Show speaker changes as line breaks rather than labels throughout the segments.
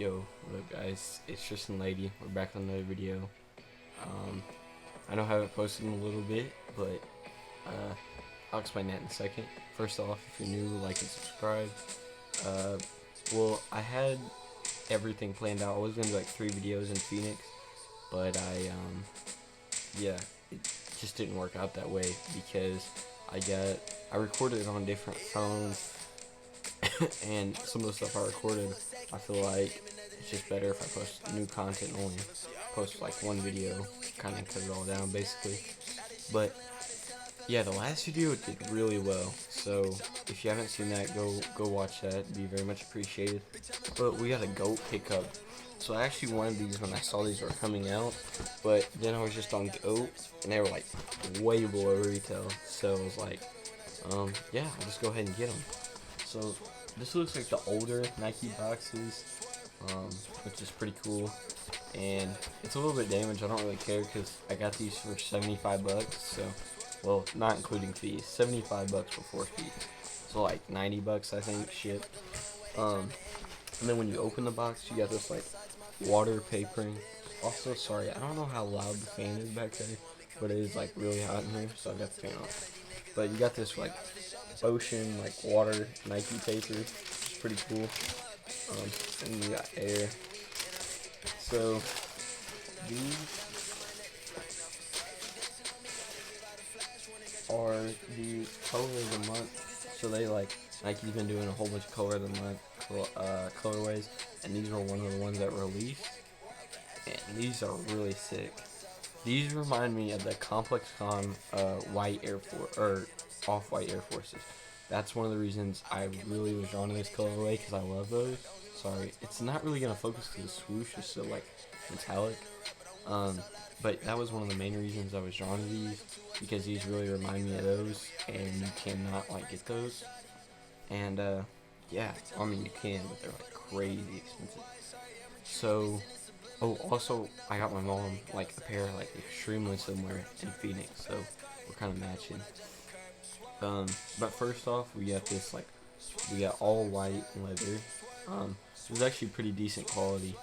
Yo, look guys, it's Tristan Lady. We're back on another video. I know I haven't posted in a little bit, but I'll explain that in a second. First off, if you're new, like and subscribe. Uh, well, I had everything planned out. I was gonna do like 3 videos in Phoenix, but yeah, it just didn't work out that way because I recorded it on different phones, and some of the stuff I recorded, I feel like it's just better if I post new content only. Post like one video, kind of cut it all down basically. But yeah, the last video did really well. So if you haven't seen that, go watch that. It'd be very much appreciated. But we got a goat pickup. So I actually wanted these when I saw these were coming out, but then I was just on goat and they were like way below retail. So I was like, yeah, I'll just go ahead and get them. So this looks like the older Nike boxes, which is pretty cool, and it's a little bit damaged. I don't really care because I got these for 75 bucks. So, well, not including fees, 75 bucks before fees. So like 90 bucks, I think, shit. And then when you open the box, you got this like water papering. Also, sorry, I don't know how loud the fan is back there, but it is like really hot in here, so I got the fan off. But you got this like ocean, like water Nike paper. It's pretty cool. And you got air. So these are the color of the month. So they like Nike's been doing a whole bunch of color of the month colorways, and these were one of the ones that released. And these are really sick. These remind me of the Complex Con white Air Force or off-white Air Forces. That's one of the reasons I really was drawn to this colorway because I love those. Sorry, it's not really gonna focus because the swoosh is so like metallic. But that was one of the main reasons I was drawn to these, because these really remind me of those, and you cannot like get those. And yeah, I mean you can, but they're like crazy expensive. So, oh, also I got my mom like a pair like extremely similar in Phoenix, so we're kind of matching. But first off, we got this like, we got all white leather. It was actually pretty decent quality.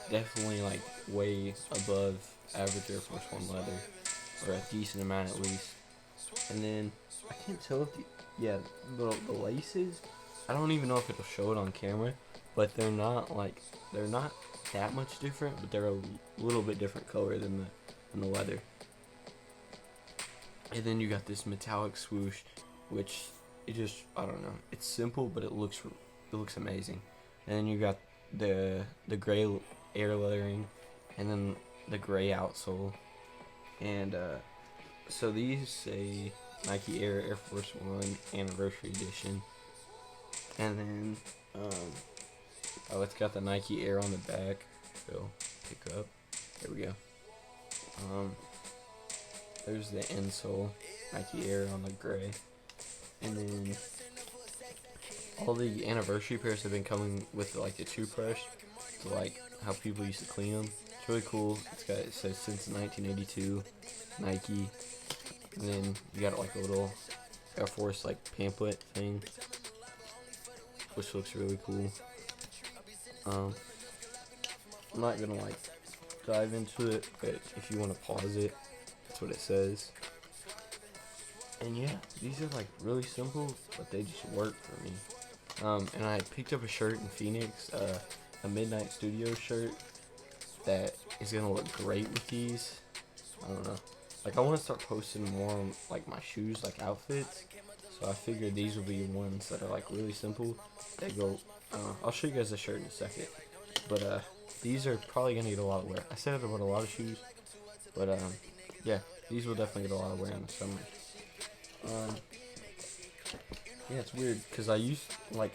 Definitely like way above average Air Force One leather, or a decent amount at least. And then I can't tell if the laces, I don't even know if it'll show it on camera, but they're not that much different, but they're a little bit different color than the leather. And then you got this metallic swoosh, which it just, I don't know, it's simple, but it looks amazing. And then you got the gray air leathering, and then the gray outsole. And so these say Nike Air Force One Anniversary Edition. And then oh, it's got the Nike Air on the back. So pick up. There we go. There's the insole, Nike Air on the gray. And then all the anniversary pairs have been coming with like a toothbrush, to like how people used to clean them. It's really cool. It says since 1982 Nike. And then you got like a little Air Force like pamphlet thing, which looks really cool. I'm not gonna like dive into it, but if you want to pause it, that's what it says. And yeah, these are like really simple, but they just work for me. And I picked up a shirt in Phoenix, a Midnight Studio shirt that is gonna look great with these. I don't know. Like, I want to start posting more on like my shoes, like outfits. So I figured these will be ones that are like really simple. They go. I'll show you guys the shirt in a second. But these are probably gonna get a lot of wear. I said it about a lot of shoes, but yeah, these will definitely get a lot of wear in the summer. Yeah, it's weird because I used like,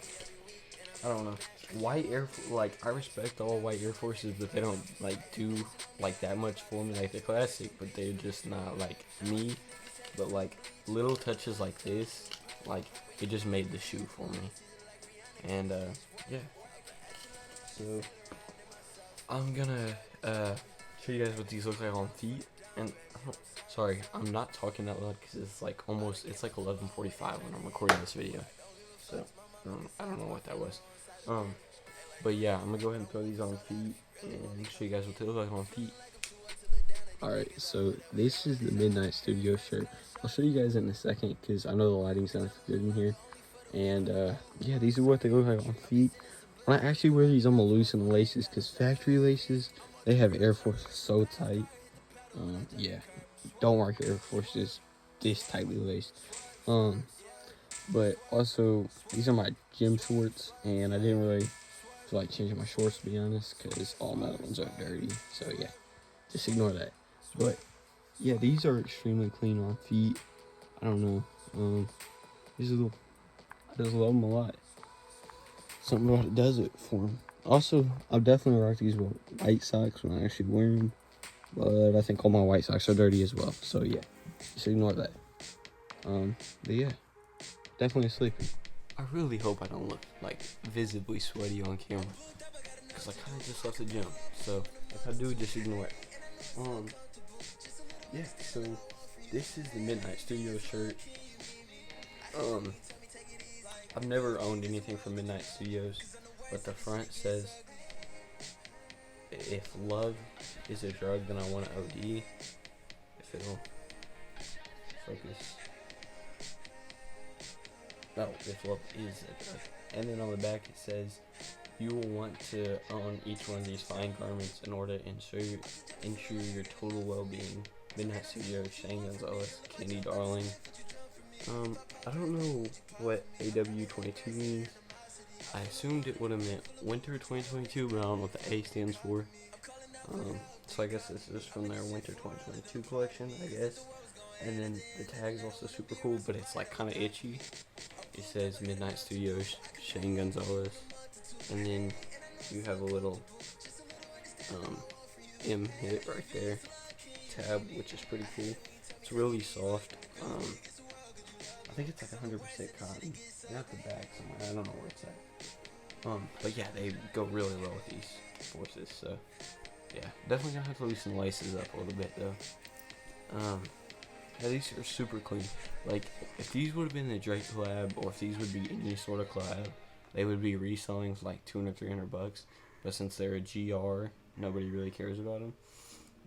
I don't know, white like I respect all white Air Forces, but they don't like do like that much for me. Like, they're classic, but they're just not like me. But like little touches like this, like it just made the shoe for me. And yeah, so I'm gonna show you guys what these look like on feet. And sorry, I'm not talking that loud because it's like 11:45 when I'm recording this video. So I don't know what that was. But yeah, I'm gonna go ahead and throw these on feet and show you guys what they look like on feet. Alright, so this is the Midnight Studio shirt. I'll show you guys in a second because I know the lighting's not good in here. And yeah, these are what they look like on feet. When I actually wear these, I'm gonna loosen the laces because factory laces, they have Air Force so tight. Yeah, don't rock your Air Forces this tightly laced. But also, these are my gym shorts, and I didn't really feel like changing my shorts, to be honest, because all my other ones are dirty. So yeah, just ignore that. But yeah, these are extremely clean on feet. I don't know. These are I just love them a lot. Something about it does it for them. Also, I'll definitely rock these with white socks when I actually wear them. But I think all my white socks are dirty as well. So yeah, just ignore that. But yeah, definitely sleeping. I really hope I don't look like visibly sweaty on camera, because I kind of just left the gym. So if I do, just ignore it. Yeah. So this is the Midnight Studio shirt. I've never owned anything from Midnight Studios, but the front says, "If love is a drug, then I want to OD." If it'll focus. No, if love is a drug. And then on the back it says, "You will want to own each one of these fine garments in order to ensure your total well-being. Midnight Studios, Shane Gonzalez, Candy Darling." I don't know what AW22 means. I assumed it would have meant Winter 2022, but I don't know what the A stands for. So I guess this is from their Winter 2022 collection, I guess. And then the tag's also super cool, but it's like kind of itchy. It says Midnight Studios, Shane Gonzalez. And then you have a little M hit right there, tab, which is pretty cool. It's really soft. I think it's like 100% cotton. They're at the back somewhere. I don't know where it's at. But yeah, they go really well with these forces. So yeah, definitely gonna have to loosen the laces up a little bit though. Yeah, these are super clean. Like, if these would have been the Drake collab, or if these would be any sort of collab, they would be reselling for like $200-300. But since they're a GR, nobody really cares about them.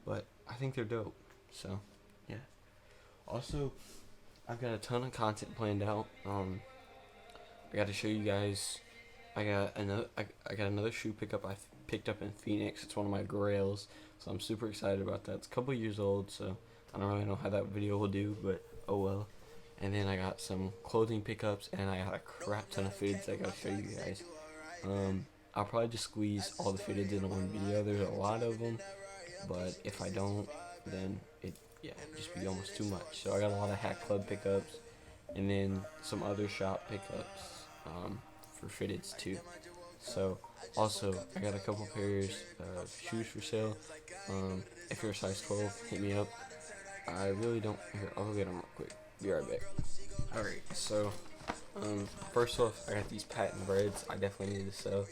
But I think they're dope. So yeah. Also, I've got a ton of content planned out. I got to show you guys. I got another shoe pickup I picked up in Phoenix. It's one of my grails, so I'm super excited about that. It's a couple years old, so I don't really know how that video will do, but oh well. And then I got some clothing pickups, and I got a crap ton of fitteds I gotta show you guys. I'll probably just squeeze all the fitteds into one video. There's a lot of them, but if I don't, then it'd just be almost too much. So I got a lot of Hat Club pickups, and then some other shop pickups for fitteds too. So also I got a couple pairs of shoes for sale. If you're a size 12, hit me up. I really don't. Here, I'll go get them real quick. Be right back. Alright, so first off, I got these patent breads. I definitely need to sell.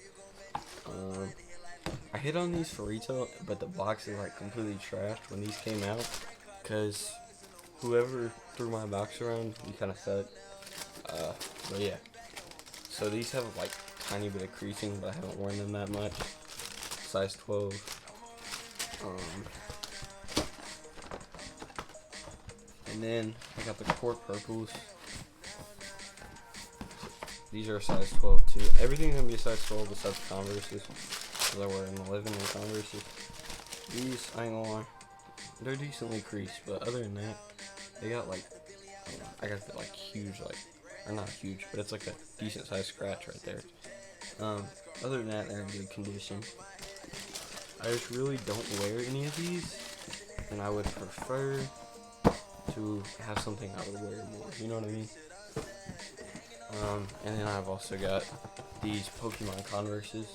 I hit on these for retail, but the box is like completely trashed when these came out, because whoever threw my box around, we kind of suck. But yeah, so these have like tiny bit of creasing, but I haven't worn them that much. Size 12. And then I got the Court Purples. These are a size 12 too. Everything's gonna be a size 12 besides the Converses, because I wear an 11 in Converses. These, I ain't gonna lie, they're decently creased, but other than that, they got like, I got the like huge, like, or not huge, but it's like a decent sized scratch right there. Other than that, they're in good condition. I just really don't wear any of these, and I would prefer to have something I would wear more, you know what I mean? And then I've also got these Pokemon Converses.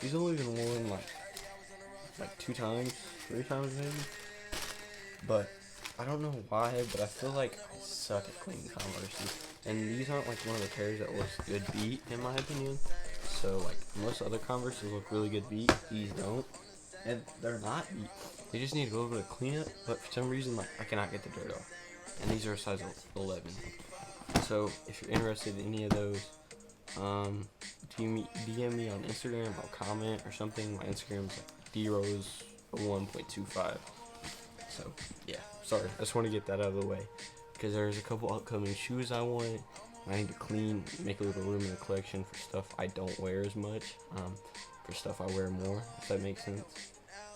These have only been worn like 2 times, 3 times maybe. But I don't know why, but I feel like I suck at cleaning Converses. And these aren't like one of the pairs that looks good beat, in my opinion. So like most other Converses look really good beat, these don't. And they're not beat. They just need a little bit of cleanup, but for some reason like I cannot get the dirt off. And these are a size 11. So if you're interested in any of those, DM me on Instagram or comment or something. My Instagram's drose1.25. So yeah, sorry. I just want to get that out of the way because there's a couple upcoming shoes I want. I need to clean, make a little room in the collection for stuff I don't wear as much. For stuff I wear more, if that makes sense.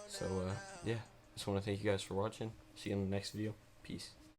So yeah, just want to thank you guys for watching. See you in the next video. Peace.